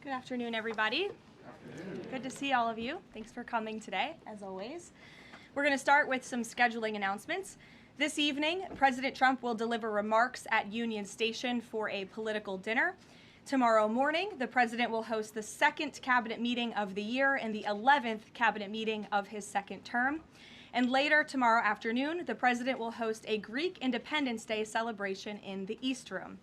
Good afternoon, everybody. Good to see all of you. Thanks for coming today, as always. We're going to start with some scheduling announcements. This evening, President Trump will deliver remarks at Union Station for a political dinner. Tomorrow morning, the president will host the second cabinet meeting of the year and the 11th cabinet meeting of his second term. And later tomorrow afternoon, the president will host a Greek Independence Day celebration in the East Room.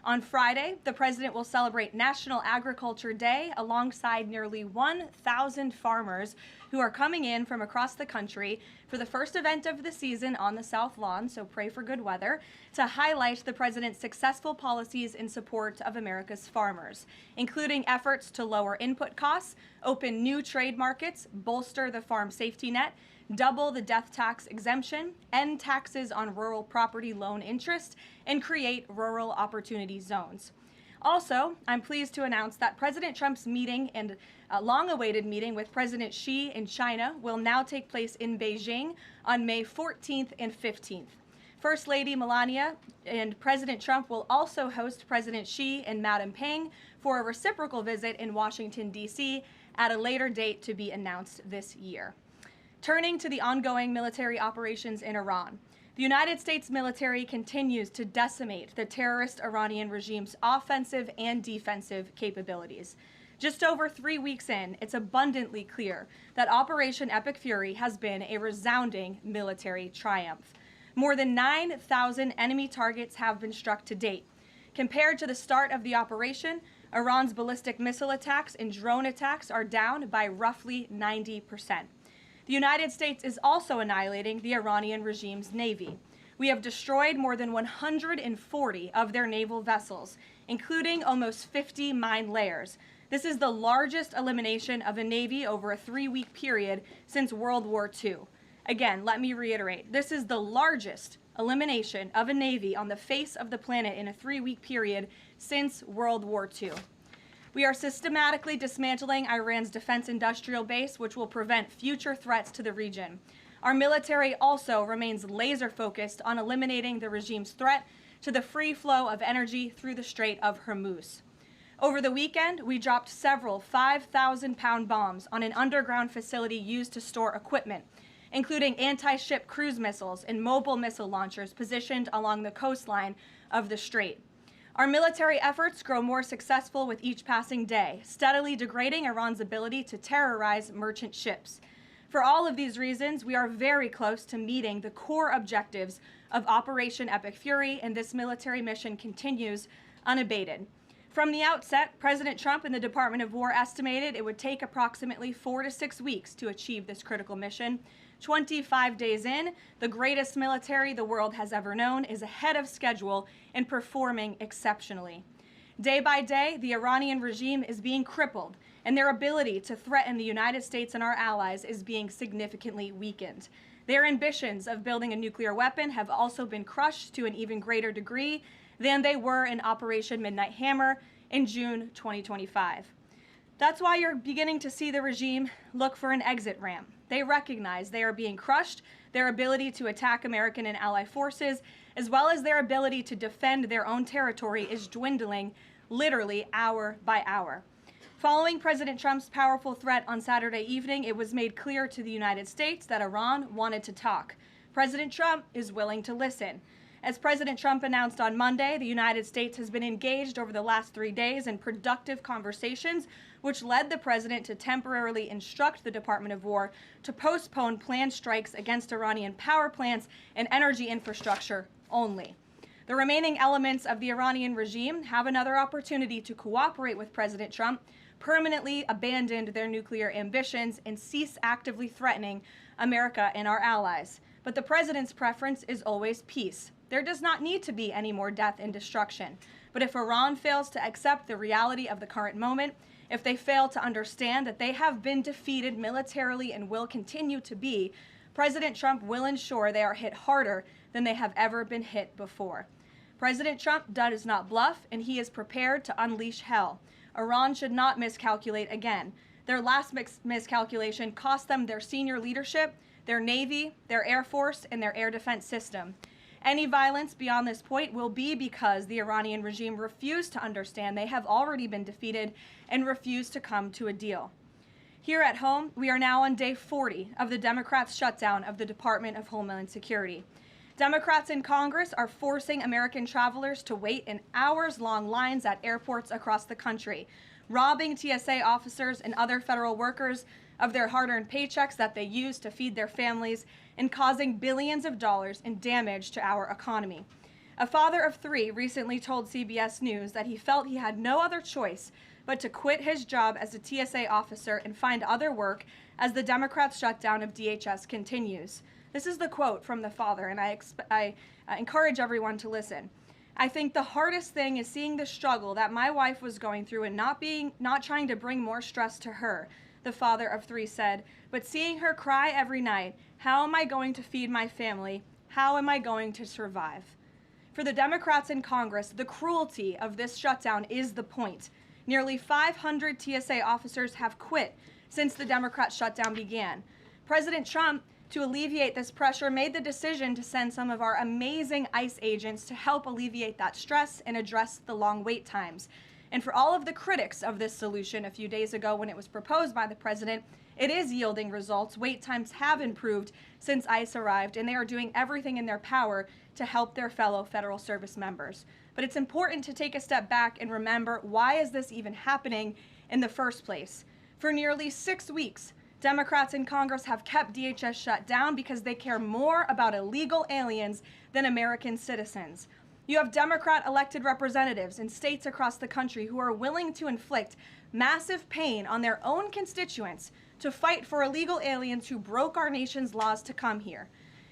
On Friday, the president will celebrate National Agriculture Day alongside nearly 1,000 farmers who are coming in from across the country for the first event of the season on the South Lawn, so pray for good weather, to highlight the president's successful policies in support of America's farmers, including efforts to lower input costs, open new trade markets, bolster the farm safety net, double the death tax exemption, end taxes on rural property loan interest, and create rural opportunity zones. Also, I'm pleased to announce that President Trump's meeting and long-awaited meeting with President Xi in China will now take place in Beijing on May 14th and 15th. First Lady Melania and President Trump will also host President Xi and Madam Peng for a reciprocal visit in Washington, D.C. at a later date to be announced this year. Turning to the ongoing military operations in Iran, the United States military continues to decimate the terrorist Iranian regime's offensive and defensive capabilities. Just over 3 weeks in, it's abundantly clear that Operation Epic Fury has been a resounding military triumph. More than 9,000 enemy targets have been struck to date. Compared to the start of the operation, Iran's ballistic missile attacks and drone attacks are down by roughly 90%. The United States is also annihilating the Iranian regime's navy. We have destroyed more than 140 of their naval vessels, including almost 50 mine layers. This is the largest elimination of a navy over a 3-week period since World War II. Again, let me reiterate, this is the largest elimination of a navy on the face of the planet in a 3-week period since World War II. We are systematically dismantling Iran's defense industrial base, which will prevent future threats to the region. Our military also remains laser-focused on eliminating the regime's threat to the free flow of energy through the Strait of Hormuz. Over the weekend, we dropped several 5,000-pound bombs on an underground facility used to store equipment, including anti-ship cruise missiles and mobile missile launchers positioned along the coastline of the strait. Our military efforts grow more successful with each passing day, steadily degrading Iran's ability to terrorize merchant ships. For all of these reasons, we are very close to meeting the core objectives of Operation Epic Fury, and this military mission continues unabated. From the outset, President Trump and the Department of War estimated it would take approximately 4 to 6 weeks to achieve this critical mission. 25 days in, the greatest military the world has ever known is ahead of schedule and performing exceptionally. Day by day, the Iranian regime is being crippled, and their ability to threaten the United States and our allies is being significantly weakened. Their ambitions of building a nuclear weapon have also been crushed to an even greater degree than they were in Operation Midnight Hammer in June 2025. That's why you're beginning to see the regime look for an exit ramp. They recognize they are being crushed, their ability to attack American and ally forces, as well as their ability to defend their own territory is dwindling literally hour by hour. Following President Trump's powerful threat on Saturday evening, it was made clear to the United States that Iran wanted to talk. President Trump is willing to listen. As President Trump announced on Monday, the United States has been engaged over the last 3 days in productive conversations, which led the president to temporarily instruct the Department of War to postpone planned strikes against Iranian power plants and energy infrastructure only. The remaining elements of the Iranian regime have another opportunity to cooperate with President Trump, permanently abandon their nuclear ambitions, and cease actively threatening America and our allies. But the president's preference is always peace. There does not need to be any more death and destruction. But if Iran fails to accept the reality of the current moment, if they fail to understand that they have been defeated militarily and will continue to be, President Trump will ensure they are hit harder than they have ever been hit before. President Trump does not bluff, and he is prepared to unleash hell. Iran should not miscalculate again. Their last miscalculation cost them their senior leadership, their Navy, their Air Force, and their air defense system. Any violence beyond this point will be because the Iranian regime refused to understand they have already been defeated and refused to come to a deal. Here at home, we are now on day 40 of the Democrats' shutdown of the Department of Homeland Security. Democrats in Congress are forcing American travelers to wait in hours-long lines at airports across the country, robbing TSA officers and other federal workers of their hard-earned paychecks that they use to feed their families, and causing billions of dollars in damage to our economy. A father of 3 recently told CBS News that he felt he had no other choice but to quit his job as a TSA officer and find other work as the Democrats' shutdown of DHS continues. This is the quote from the father, and I encourage everyone to listen. "I think the hardest thing is seeing the struggle that my wife was going through and not trying to bring more stress to her," the father of 3 said, "but seeing her cry every night, how am I going to feed my family? How am I going to survive?" For the Democrats in Congress, the cruelty of this shutdown is the point. Nearly 500 TSA officers have quit since the Democrat shutdown began. President Trump, to alleviate this pressure, made the decision to send some of our amazing ICE agents to help alleviate that stress and address the long wait times. And for all of the critics of this solution a few days ago when it was proposed by the president, it is yielding results. Wait times have improved since ICE arrived, and they are doing everything in their power to help their fellow federal service members. But it's important to take a step back and remember, why is this even happening in the first place? For nearly 6 weeks, Democrats in Congress have kept DHS shut down because they care more about illegal aliens than American citizens. You have Democrat elected representatives in states across the country who are willing to inflict massive pain on their own constituents to fight for illegal aliens who broke our nation's laws to come here.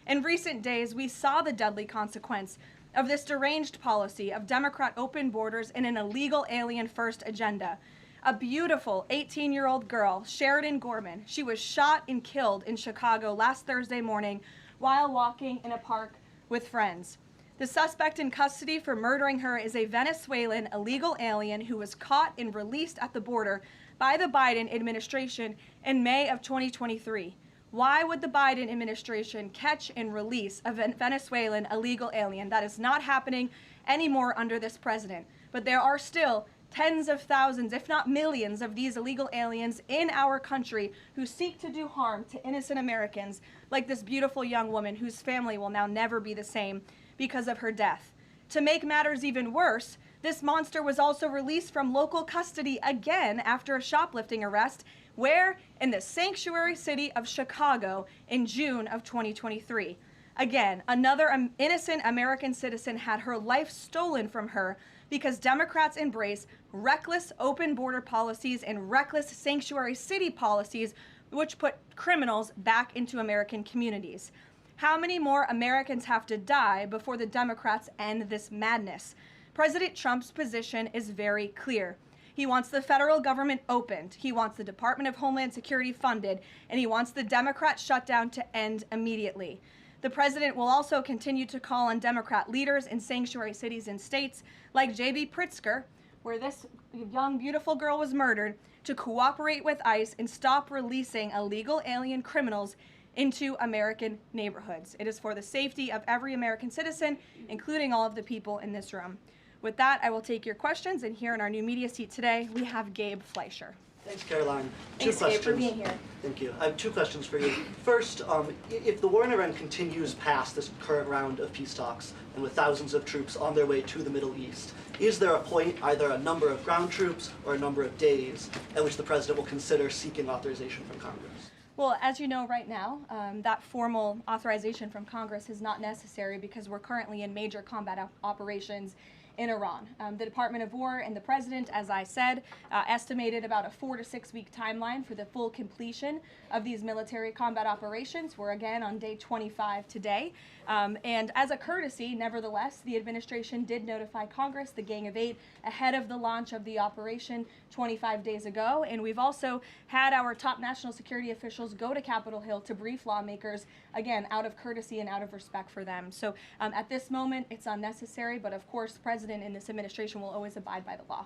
In recent days, we saw the deadly consequence of this deranged policy of Democrat open borders and an illegal alien-first agenda. A beautiful 18-year-old girl, Sheridan Gorman, she was shot and killed in Chicago last Thursday morning while walking in a park with friends. The suspect in custody for murdering her is a Venezuelan illegal alien who was caught and released at the border by the Biden administration in May of 2023. Why would the Biden administration catch and release a Venezuelan illegal alien? That is not happening anymore under this president. But there are still tens of thousands, if not millions, of these illegal aliens in our country who seek to do harm to innocent Americans, like this beautiful young woman whose family will now never be the same because of her death. To make matters even worse, this monster was also released from local custody again after a shoplifting arrest, where? In the sanctuary city of Chicago in June of 2023. Again, another innocent American citizen had her life stolen from her because Democrats embrace reckless open border policies and reckless sanctuary city policies, which put criminals back into American communities. How many more Americans have to die before the Democrats end this madness? President Trump's position is very clear. He wants the federal government opened, he wants the Department of Homeland Security funded, and he wants the Democrat shutdown to end immediately. The president will also continue to call on Democrat leaders in sanctuary cities and states like J.B. Pritzker, where this young, beautiful girl was murdered, to cooperate with ICE and stop releasing illegal alien criminals into American neighborhoods. It is for the safety of every American citizen, including all of the people in this room. With that, I will take your questions, and here in our new media seat today, we have Gabe Fleischer. Thanks, Karoline. Thanks, Gabe, for being here. Thank you. I have 2 questions for you. First, if the war in Iran continues past this current round of peace talks, and with thousands of troops on their way to the Middle East, is there a point, either a number of ground troops or a number of days, at which the president will consider seeking authorization from Congress? Well, as you know right now, that formal authorization from Congress is not necessary because we're currently in major combat operations in Iran. The Department of War and the President, as I said, estimated about a 4 to 6 week timeline for the full completion of these military combat operations. We're again on day 25 today. And as a courtesy, nevertheless, the administration did notify Congress, the Gang of Eight, ahead of the launch of the operation 25 days ago. And we've also had our top national security officials go to Capitol Hill to brief lawmakers, again, out of courtesy and out of respect for them. So at this moment, it's unnecessary, but of course, the President and this administration will always abide by the law.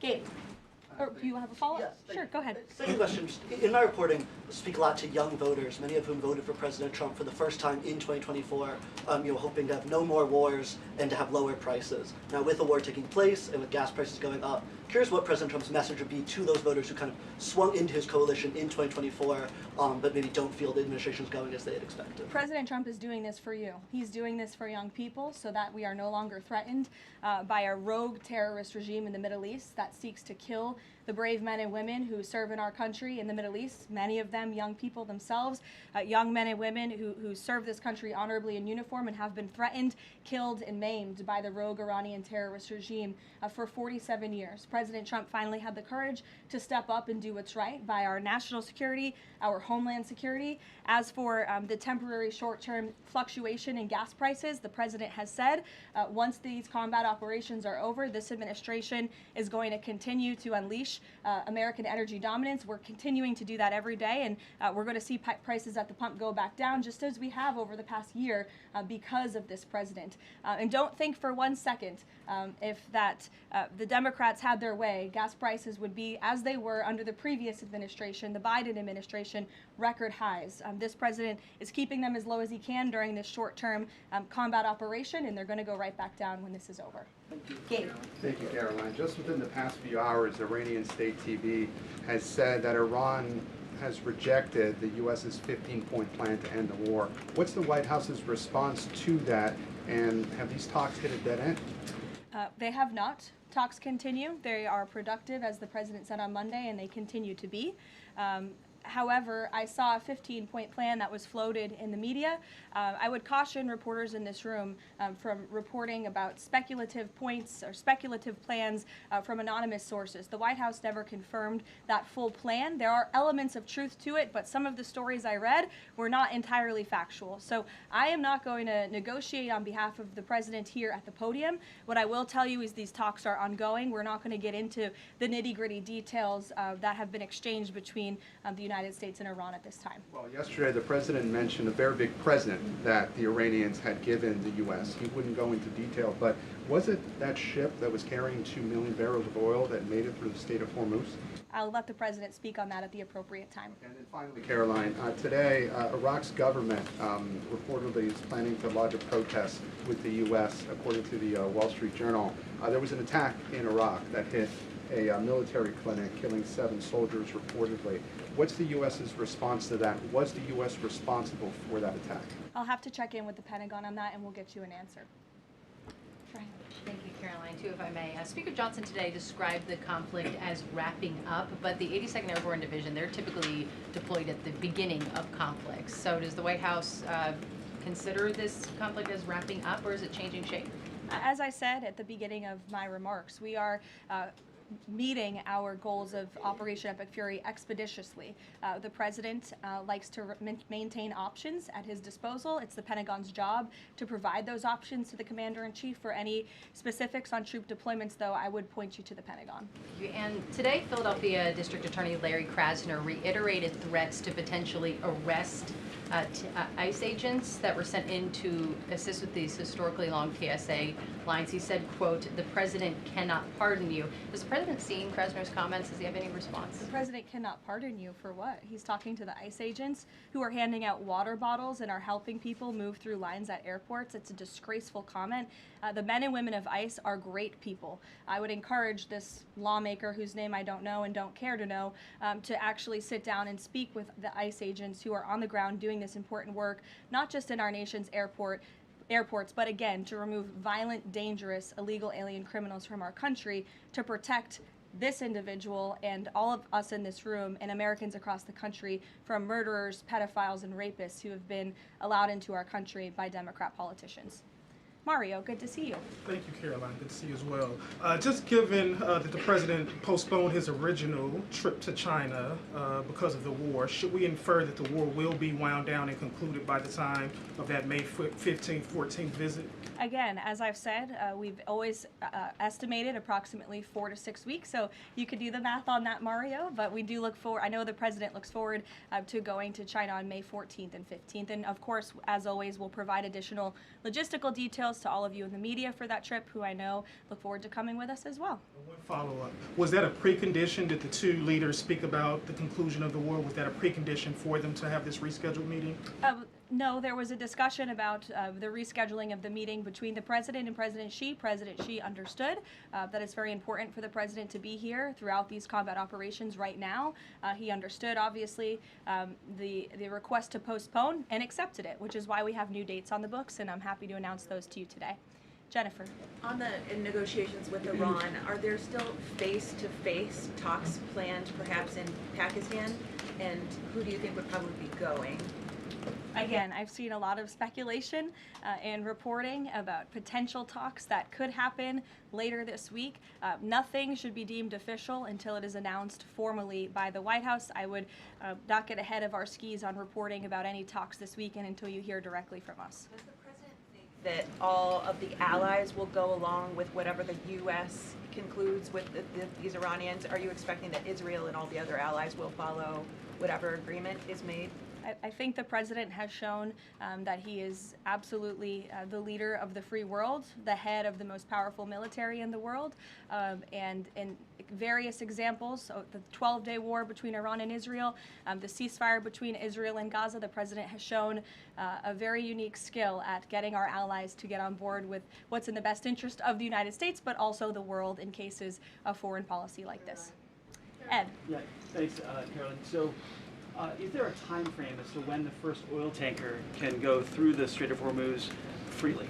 Gabe. Or do you have a follow-up? Yes, Sure, go ahead. Second question. In my reporting, I speak a lot to young voters, many of whom voted for President Trump for the first time in 2024, hoping to have no more wars and to have lower prices. Now, with the war taking place and with gas prices going up, curious what President Trump's message would be to those voters who kind of swung into his coalition in 2024, but maybe don't feel the administration's going as they had expected. President Trump is doing this for you. He's doing this for young people so that we are no longer threatened by a rogue terrorist regime in the Middle East that seeks to kill the brave men and women who serve in our country in the Middle East, many of them young people themselves, young men and women who serve this country honorably in uniform and have been threatened, killed, and maimed by the rogue Iranian terrorist regime for 47 years. President Trump finally had the courage to step up and do what's right by our national security, our homeland security. As for the temporary short-term fluctuation in gas prices, the president has said once these combat operations are over, this administration is going to continue to unleash American energy dominance. We're continuing to do that every day, and we're going to see prices at the pump go back down, just as we have over the past year because of this president. And don't think for 1 second if the Democrats had their way, gas prices would be as they were under the previous administration, the Biden administration, record highs. This president is keeping them as low as he can during this short-term combat operation, and they're going to go right back down when this is over. Gabe. Thank you, Caroline. Just within the past few hours, Iranian state TV has said that Iran has rejected the U.S.'s 15-point plan to end the war. What's the White House's response to that, and have these talks hit a dead end? They have not. Talks continue. They are productive, as the president said on Monday, and they continue to be. However, I saw a 15-point plan that was floated in the media. I would caution reporters in this room from reporting about speculative points or speculative plans from anonymous sources. The White House never confirmed that full plan. There are elements of truth to it, but some of the stories I read were not entirely factual. So I am not going to negotiate on behalf of the president here at the podium. What I will tell you is these talks are ongoing. We're not going to get into the nitty-gritty details that have been exchanged between the United States and Iran at this time. Well, yesterday the president mentioned a very big present that the Iranians had given the U.S. He wouldn't go into detail, but was it that ship that was carrying 2 million barrels of oil that made it through the state of Hormuz? I'll let the president speak on that at the appropriate time. And then finally, Caroline, today Iraq's government reportedly is planning to lodge a protest with the U.S. According to the Wall Street Journal. There was an attack in Iraq that hit a military clinic, killing 7 soldiers reportedly. What's the U.S.'s response to that? Was the U.S. responsible for that attack? I'll have to check in with the Pentagon on that, and we'll get you an answer. Thank you, Caroline. Too, if I may. Speaker Johnson today described the conflict as wrapping up, but the 82nd Airborne Division, they're typically deployed at the beginning of conflicts. So does the White House consider this conflict as wrapping up, or is it changing shape? As I said at the beginning of my remarks, we are meeting our goals of Operation Epic Fury expeditiously. The president likes to maintain options at his disposal. It's the Pentagon's job to provide those options to the Commander-in-Chief. For any specifics on troop deployments, though, I would point you to the Pentagon. And today, Philadelphia District Attorney Larry Krasner reiterated threats to potentially arrest ICE agents that were sent in to assist with these historically long TSA lines. He said, quote, "The president cannot pardon you." Has the president seen Krasner's comments? Does he have any response? The president cannot pardon you for what? He's talking to the ICE agents who are handing out water bottles and are helping people move through lines at airports. It's a disgraceful comment. The men and women of ICE are great people. I would encourage this lawmaker, whose name I don't know and don't care to know, to actually sit down and speak with the ICE agents who are on the ground doing this important work, not just in our nation's airports, but again, to remove violent, dangerous, illegal alien criminals from our country, to protect this individual and all of us in this room and Americans across the country from murderers, pedophiles, and rapists who have been allowed into our country by Democrat politicians. Mario, good to see you. Thank you, Caroline. Good to see you as well. Just given that the president postponed his original trip to China because of the war, should we infer that the war will be wound down and concluded by the time of that May 15th, 14th visit? Again, as I've said, we've always estimated approximately 4 to 6 weeks, so you could do the math on that, Mario, but we do look forward, I know the president looks forward to going to China on May 14th and 15th, and of course, as always, we'll provide additional logistical details details to all of you in the media for that trip, who I know look forward to coming with us as well. One follow-up. Was that a precondition? Did the two leaders speak about the conclusion of the war? Was that a precondition for them to have this rescheduled meeting? No, there was a discussion about the rescheduling of the meeting between the president and President Xi. President Xi understood that it's very important for the president to be here throughout these combat operations right now. He understood, obviously, the request to postpone and accepted it, which is why we have new dates on the books, and I'm happy to announce those to you today. Jennifer. On the negotiations with Iran, are there still face-to-face talks planned perhaps in Pakistan? And who do you think would probably be going? Again, I've seen a lot of speculation and reporting about potential talks that could happen later this week. Nothing should be deemed official until it is announced formally by the White House. I would not get ahead of our skis on reporting about any talks this weekend until you hear directly from us. Does the president think that all of the allies will go along with whatever the U.S. concludes with these Iranians? Are you expecting that Israel and all the other allies will follow whatever agreement is made? I think the president has shown that he is absolutely the leader of the free world, the head of the most powerful military in the world, and in various examples, so the 12-day war between Iran and Israel, the ceasefire between Israel and Gaza, the president has shown a very unique skill at getting our allies to get on board with what's in the best interest of the United States, but also the world in cases of foreign policy like this. Ed. Yeah, thanks, Karoline. So, is there a time frame as to when the first oil tanker can go through the Strait of Hormuz freely?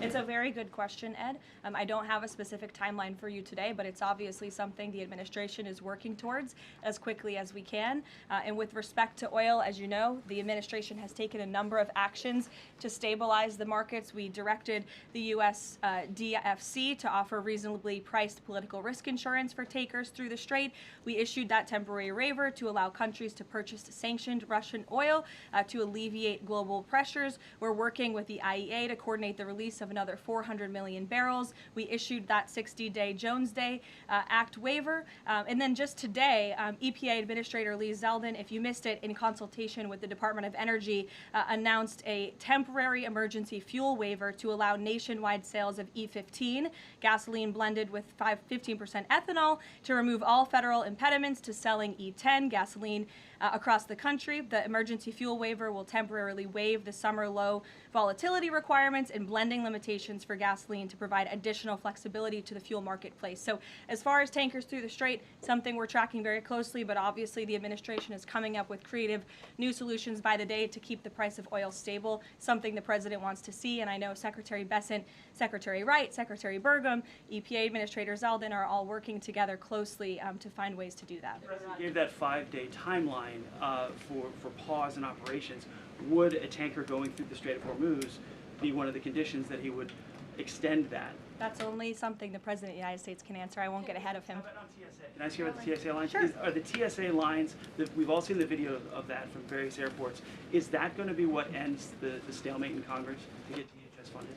It's a very good question, Ed. I don't have a specific timeline for you today, but it's obviously something the administration is working towards as quickly as we can. And with respect to oil, as you know, the administration has taken a number of actions to stabilize the markets. We directed the U.S. DFC to offer reasonably priced political risk insurance for takers through the strait. We issued that temporary waiver to allow countries to purchase sanctioned Russian oil to alleviate global pressures. We're working with the IEA to coordinate the release of another 400 million barrels. We issued that 60-day Jones Day Act waiver. And then just today, EPA Administrator Lee Zeldin, if you missed it, in consultation with the Department of Energy, announced a temporary emergency fuel waiver to allow nationwide sales of E15, gasoline blended with 15% ethanol, to remove all federal impediments to selling E10 gasoline across the country. The emergency fuel waiver will temporarily waive the summer low volatility requirements and blending limitations for gasoline to provide additional flexibility to the fuel marketplace. So as far as tankers through the strait, something we're tracking very closely, but obviously the administration is coming up with creative new solutions by the day to keep the price of oil stable, something the president wants to see. And I know Secretary Bessent, Secretary Wright, Secretary Burgum, EPA Administrator Zeldin are all working together closely to find ways to do that. The president gave that 5-day timeline for pause in operations. Would a tanker going through the Strait of Hormuz be one of the conditions that he would extend that? That's only something the President of the United States can answer. I won't get ahead of him. How about on TSA? Can I ask you about the TSA lines? Sure. Are the TSA lines, we've all seen the video of that from various airports, is that going to be what ends the stalemate in Congress to get DHS funded?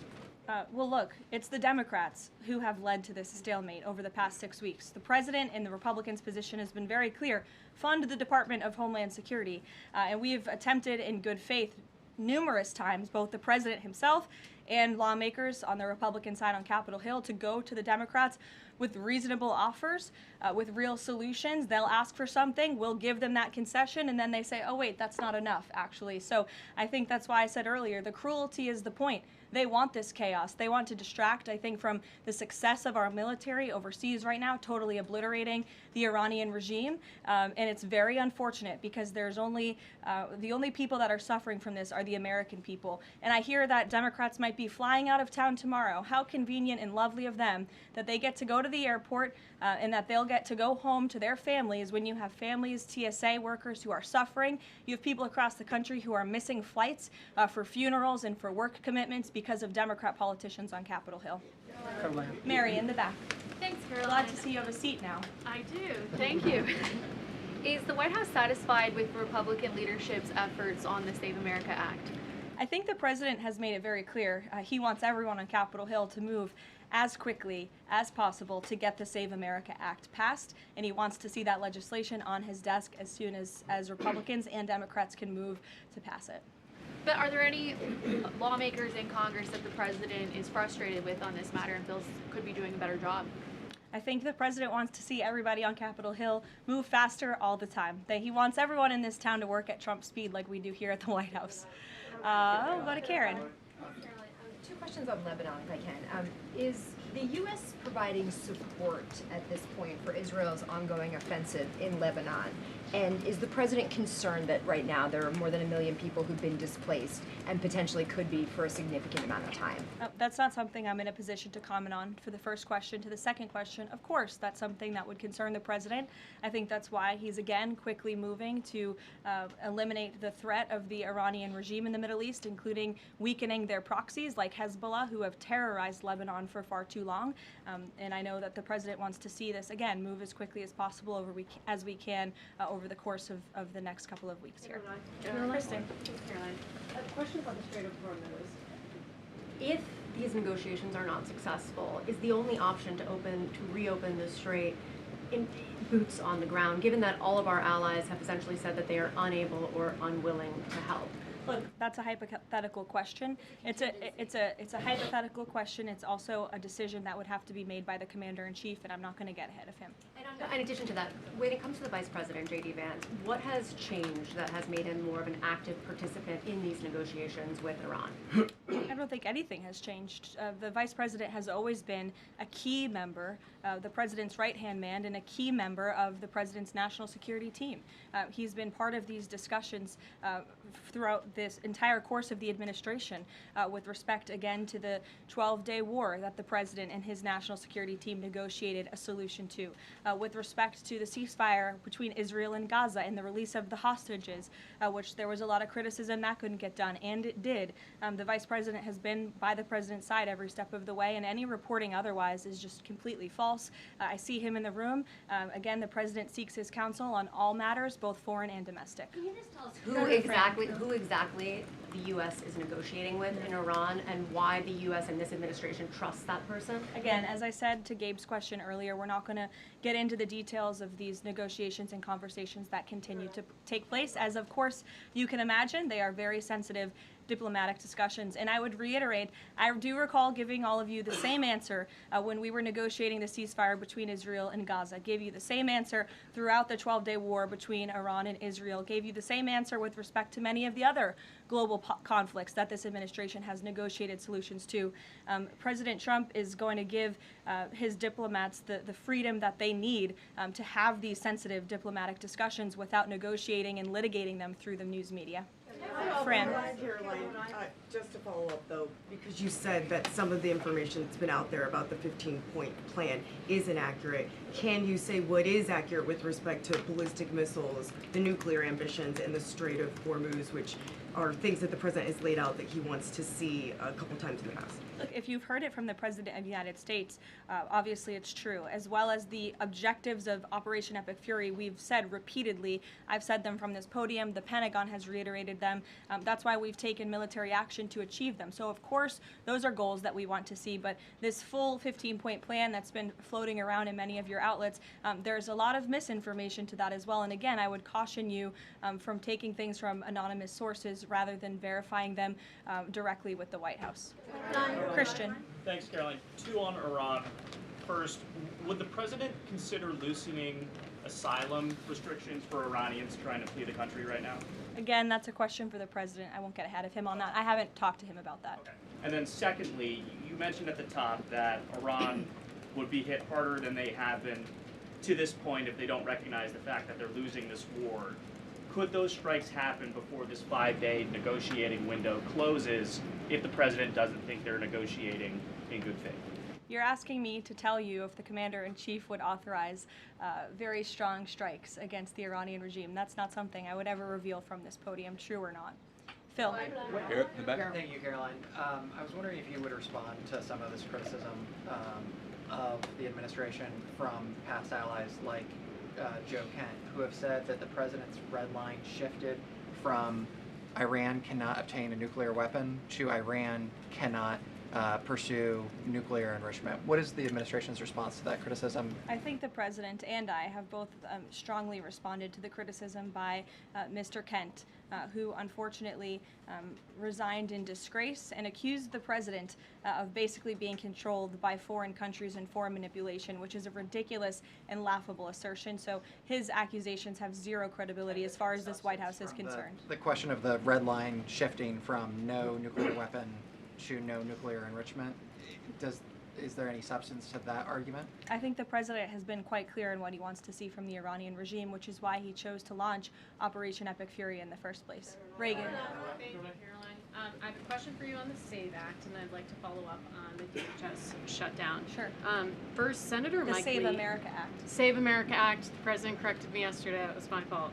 Well, look, it's the Democrats who have led to this stalemate over the past 6 weeks. The president and the Republicans' position has been very clear. Fund the Department of Homeland Security. And we have attempted in good faith numerous times, both the president himself and lawmakers on the Republican side on Capitol Hill, to go to the Democrats with reasonable offers, with real solutions. They'll ask for something, we'll give them that concession, and then they say, oh wait, that's not enough, actually. So I think that's why I said earlier, the cruelty is the point. They want this chaos. They want to distract, I think, from the success of our military overseas right now, totally obliterating the Iranian regime. And it's very unfortunate because there's only, the only people that are suffering from this are the American people. And I hear that Democrats might be flying out of town tomorrow. How convenient and lovely of them that they get to go to the airport and that they'll get to go home to their families when you have families, TSA workers who are suffering. You have people across the country who are missing flights for funerals and for work commitments because of Democrat politicians on Capitol Hill. Mary, in the back. Thanks, Caroline. Glad to see you have a seat now. I do. Thank you. Is the White House satisfied with Republican leadership's efforts on the Save America Act? I think the president has made it very clear. He wants everyone on Capitol Hill to move as quickly as possible to get the Save America Act passed, and he wants to see that legislation on his desk as soon as Republicans and Democrats can move to pass it. But are there any lawmakers in Congress that the president is frustrated with on this matter and feels could be doing a better job? I think the president wants to see everybody on Capitol Hill move faster all the time. That he wants everyone in this town to work at Trump speed like we do here at the White House. We'll go to Karen. Caroline, two questions on Lebanon, if I can. Is the U.S. providing support at this point for Israel's ongoing offensive in Lebanon? And is the president concerned that right now there are more than 1 million people who've been displaced and potentially could be for a significant amount of time? That's not something I'm in a position to comment on for the first question. To the second question, of course, that's something that would concern the president. I think that's why he's again quickly moving to eliminate the threat of the Iranian regime in the Middle East, including weakening their proxies like Hezbollah, who have terrorized Lebanon for far too long. And I know that the president wants to see this, again, move as quickly as possible as we can over the course of the next couple of weeks here. Kristen. Caroline, questions on the Strait of Hormuz. If these negotiations are not successful, is the only option to reopen the strait in boots on the ground, given that all of our allies have essentially said that they are unable or unwilling to help? Look, that's a hypothetical question. It's a hypothetical question. It's also a decision that would have to be made by the commander-in-chief, and I'm not going to get ahead of him. And in addition to that, when it comes to the Vice President, J.D. Vance, what has changed that has made him more of an active participant in these negotiations with Iran? I don't think anything has changed. The Vice President has always been a key member, the President's right-hand man, and a key member of the President's national security team. He's been part of these discussions throughout this entire course of the administration with respect, again, to the 12-day war that the President and his national security team negotiated a solution to, with respect to the ceasefire between Israel and Gaza and the release of the hostages, which there was a lot of criticism that couldn't get done, and it did. The Vice President has been by the President's side every step of the way, and any reporting otherwise is just completely false. I see him in the room. Again, the President seeks his counsel on all matters, both foreign and domestic. Can you just tell us who exactly the U.S. is negotiating with in Iran, and why the U.S. and this administration trusts that person? Again, as I said to Gabe's question earlier, we're not going to get into the details of these negotiations and conversations that continue to take place, as of course you can imagine. They are very sensitive diplomatic discussions. And I would reiterate, I do recall giving all of you the same answer when we were negotiating the ceasefire between Israel and Gaza. I gave you the same answer throughout the 12-day war between Iran and Israel. Gave you the same answer with respect to many of the other global conflicts that this administration has negotiated solutions to. President Trump is going to give his diplomats the freedom that they need to have these sensitive diplomatic discussions without negotiating and litigating them through the news media. Fran. Caroline, just to follow up though, because you said that some of the information that's been out there about the 15-point plan is inaccurate. Can you say what is accurate with respect to ballistic missiles, the nuclear ambitions, and the Strait of Hormuz, which are things that the president has laid out that he wants to see a couple times in the past? Look, if you've heard it from the President of the United States, obviously it's true, as well as the objectives of Operation Epic Fury. We've said repeatedly, I've said them from this podium, the Pentagon has reiterated them. That's why we've taken military action to achieve them. So of course, those are goals that we want to see, but this full 15-point plan that's been floating around in many of your outlets, there's a lot of misinformation to that as well. And again, I would caution you from taking things from anonymous sources rather than verifying them directly with the White House. Christian. Thanks, Caroline. Two on Iran. First, would the president consider loosening asylum restrictions for Iranians trying to flee the country right now? Again, that's a question for the president. I won't get ahead of him on that. I haven't talked to him about that. Okay. And then secondly, you mentioned at the top that Iran would be hit harder than they have been to this point if they don't recognize the fact that they're losing this war. Could those strikes happen before this 5-day negotiating window closes if the president doesn't think they're negotiating in good faith? You're asking me to tell you if the commander-in-chief would authorize very strong strikes against the Iranian regime. That's not something I would ever reveal from this podium, true or not. Phil. Here, in the back. Thank you, Caroline. I was wondering if you would respond to some of this criticism of the administration from past allies like Joe Kent, who have said that the president's red line shifted from Iran cannot obtain a nuclear weapon to Iran cannot pursue nuclear enrichment. What is the administration's response to that criticism? I think the president and I have both strongly responded to the criticism by Mr. Kent, who unfortunately resigned in disgrace and accused the president of basically being controlled by foreign countries and foreign manipulation, which is a ridiculous and laughable assertion. So his accusations have zero credibility as far as this White House is concerned. The question of the red line shifting from no nuclear weapon to no nuclear enrichment, is there any substance to that argument? I think the president has been quite clear in what he wants to see from the Iranian regime, which is why he chose to launch Operation Epic Fury in the first place. Reagan. Thank you, Caroline. I have a question for you on the SAVE Act, and I'd like to follow up on the DHS shutdown. Sure. First, Senator The Mike Save Lee, America Act. Save America Act. The president corrected me yesterday. It was my fault.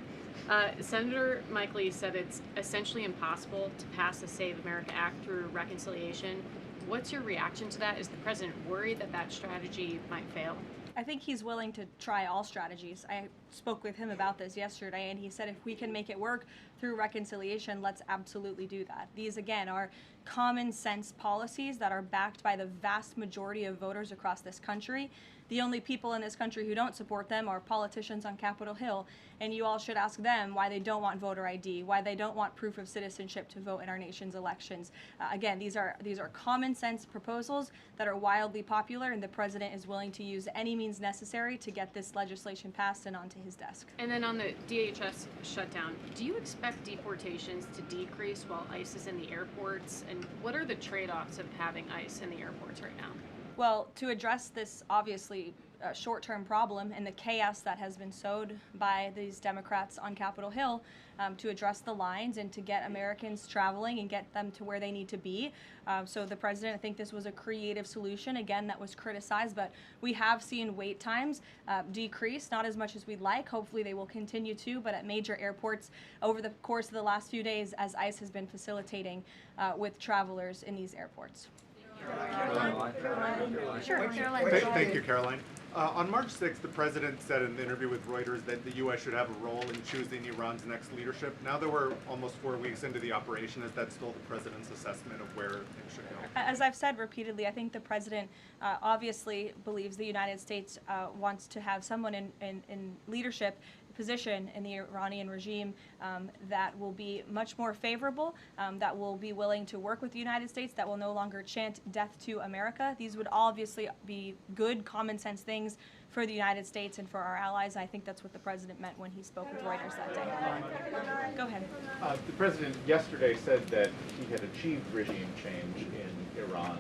Senator Mike Lee said it's essentially impossible to pass the Save America Act through reconciliation. What's your reaction to that? Is the president worried that that strategy might fail? I think he's willing to try all strategies. I spoke with him about this yesterday, and he said if we can make it work through reconciliation, let's absolutely do that. These, again, are common sense policies that are backed by the vast majority of voters across this country. The only people in this country who don't support them are politicians on Capitol Hill, and you all should ask them why they don't want voter ID, why they don't want proof of citizenship to vote in our nation's elections. Again, these are common sense proposals that are wildly popular, and the president is willing to use any means necessary to get this legislation passed and onto his desk. And then on the DHS shutdown, do you expect deportations to decrease while ICE is in the airports? And what are the trade-offs of having ICE in the airports right now? Well, to address this obviously short-term problem and the chaos that has been sowed by these Democrats on Capitol Hill, to address the lines and to get Americans traveling and get them to where they need to be. So the president, I think this was a creative solution, again, that was criticized, but we have seen wait times decrease, not as much as we'd like. Hopefully they will continue to, but at major airports over the course of the last few days as ICE has been facilitating with travelers in these airports. Sure. Thank you, Caroline. On March 6th, the president said in an interview with Reuters that the U.S. should have a role in choosing Iran's next leadership. Now that we're almost 4 weeks into the operation, is that still the president's assessment of where things should go? As I've said repeatedly, I think the president obviously believes the United States wants to have someone in leadership position in the Iranian regime that will be much more favorable, that will be willing to work with the United States, that will no longer chant death to America. These would obviously be good common sense things for the United States and for our allies. I think that's what the president meant when he spoke with Reuters that day. Go ahead. The president yesterday said that he had achieved regime change in Iran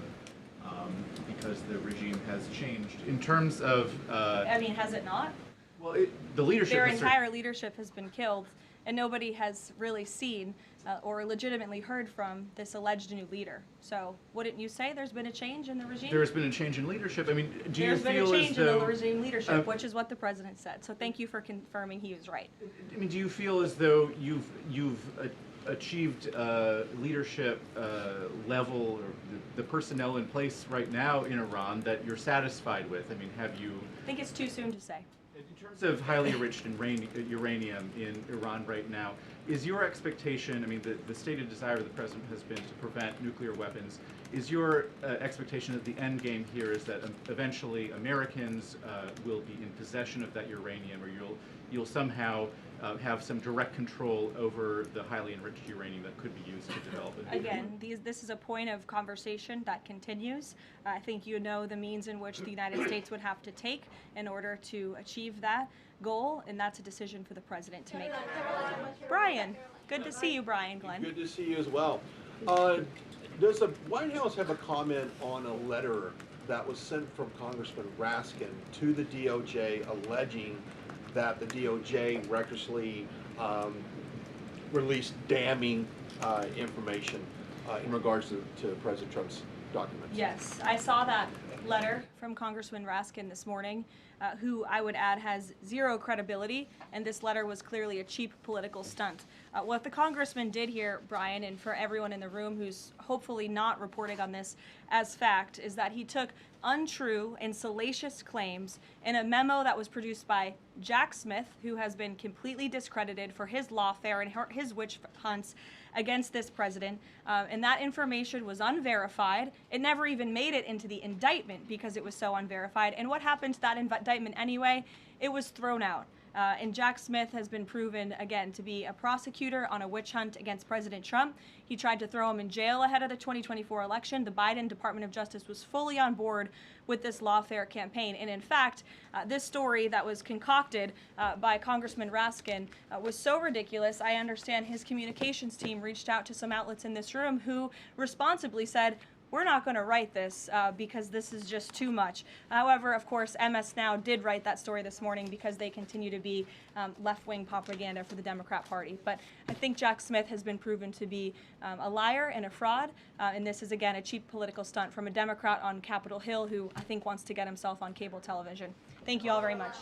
because the regime has changed. In terms of... I mean, has it not? Well, the leadership... Their entire leadership has been killed, and nobody has really seen or legitimately heard from this alleged new leader. So wouldn't you say there's been a change in the regime? There has been a change in leadership. I mean, do you feel as though... There's been a change in the regime leadership, which is what the president said. So thank you for confirming he was right. I mean, do you feel as though you've achieved leadership level, or the personnel in place right now in Iran that you're satisfied with? I mean, have you... I think it's too soon to say. In terms of highly enriched uranium in Iran right now, is your expectation, I mean, the stated desire of the president has been to prevent nuclear weapons. Is your expectation that the end game here is that eventually Americans will be in possession of that uranium, or you'll somehow have some direct control over the highly enriched uranium that could be used to develop it? Again, this is a point of conversation that continues. I think you know the means in which the United States would have to take in order to achieve that goal, and that's a decision for the president to make. Brian, good to see you, Brian Glenn. Good to see you as well. Does the White House have a comment on a letter that was sent from Congressman Raskin to the DOJ alleging that the DOJ recklessly released damning information in regards to President Trump's documents? Yes, I saw that letter from Congressman Raskin this morning, who I would add has zero credibility, and this letter was clearly a cheap political stunt. What the congressman did here, Brian, and for everyone in the room who's hopefully not reporting on this as fact, is that he took untrue and salacious claims in a memo that was produced by Jack Smith, who has been completely discredited for his lawfare and his witch hunts against this president, and that information was unverified. It never even made it into the indictment because it was so unverified. And what happened to that indictment anyway? It was thrown out. And Jack Smith has been proven, again, to be a prosecutor on a witch hunt against President Trump. He tried to throw him in jail ahead of the 2024 election. The Biden Department of Justice was fully on board with this lawfare campaign. And in fact, this story that was concocted by Congressman Raskin was so ridiculous, I understand his communications team reached out to some outlets in this room who responsibly said, we're not going to write this because this is just too much. However, of course, MS Now did write that story this morning because they continue to be left-wing propaganda for the Democrat Party. But I think Jack Smith has been proven to be a liar and a fraud, and this is, again, a cheap political stunt from a Democrat on Capitol Hill who I think wants to get himself on cable television. Thank you all very much.